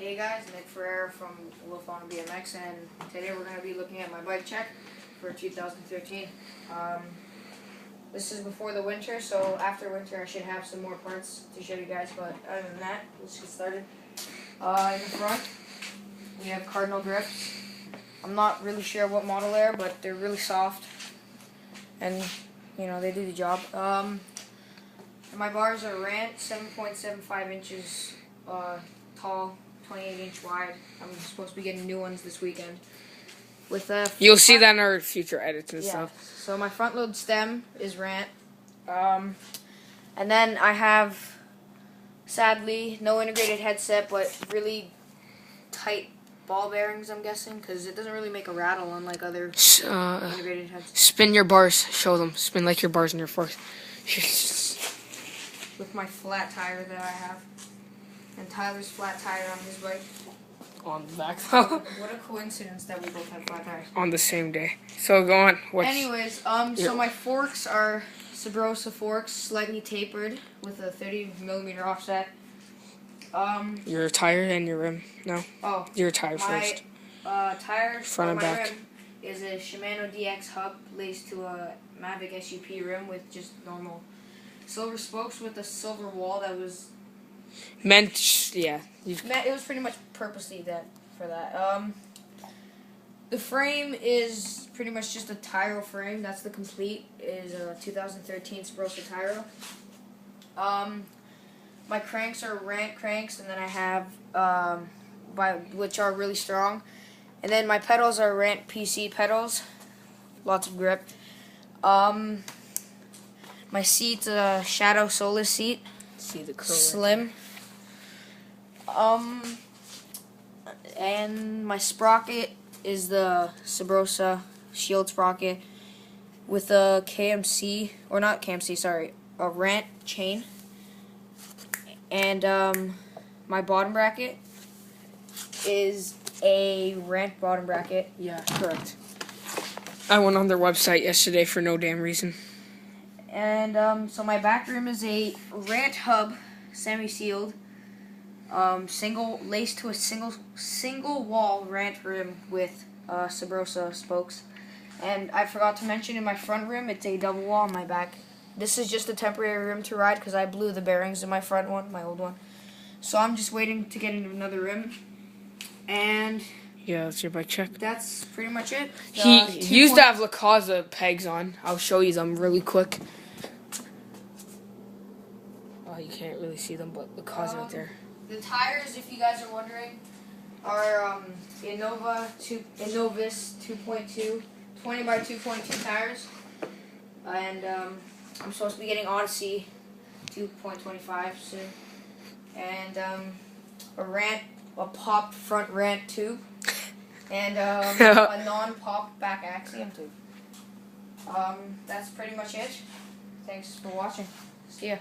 Hey guys, Nick Ferreira from Wolf on BMX, and today we're going to be looking at my bike check for 2013. This is before the winter, so after winter I should have some more parts to show you guys, but other than that, let's get started. In the front, we have Cardinal grips. I'm not really sure what model they're, but they're really soft, and you know, they do the job. My bars are Rant, 7.75 inches tall, 28-inch wide. I'm supposed to be getting new ones this weekend. With You'll see that in our future edits and stuff. So my front load stem is Rant, and then I have, sadly, no integrated headset, but really tight ball bearings, I'm guessing, because it doesn't really make a rattle unlike other integrated headsets. Spin your bars. Show them. Spin like your bars in your forks. With my flat tire that I have. And Tyler's flat tire on his bike. On the back though. What a coincidence that we both have flat tires. On the same day. So go on. Anyways, so my forks are SubRosa forks, slightly tapered with a 30mm offset. Your tire and your rim. No. Oh. Your tire first. My tire front and back rim is a Shimano DX hub laced to a Mavic SUP rim with just normal silver spokes with a silver wall that was yeah. It was pretty much purposely for that. The frame is pretty much just a Tiro frame. That's the complete. Is a 2013 SubRosa Tiro. My cranks are Rant cranks, and then I have which are really strong. And then my pedals are Rant PC pedals. Lots of grip. My seat's a Shadow Solus seat. See the curl. Slim. And my sprocket is the SubRosa Shield sprocket with a KMC, or not KMC, sorry, a Rant chain. And my bottom bracket is a Rant bottom bracket. Yeah, correct. I went on their website yesterday for no damn reason. And so my back rim is a Rant hub, semi-sealed, single laced to a single wall Rant rim with SubRosa spokes. And I forgot to mention, in my front rim it's a double wall on my back. This is just a temporary rim to ride because I blew the bearings in my front one, my old one. So I'm just waiting to get into another rim. And yeah, that's your bike check. that's pretty much it. He used to have La Casa pegs on. I'll show you them really quick. Oh, you can't really see them, but La Casa right there. The tires, if you guys are wondering, are Innovis 2.2, 20 by 2.2 tires. And I'm supposed to be getting Odyssey 2.25 soon. And a popped front Rant tube. And a non-pop back axiom tube. That's pretty much it. Thanks for watching. See ya.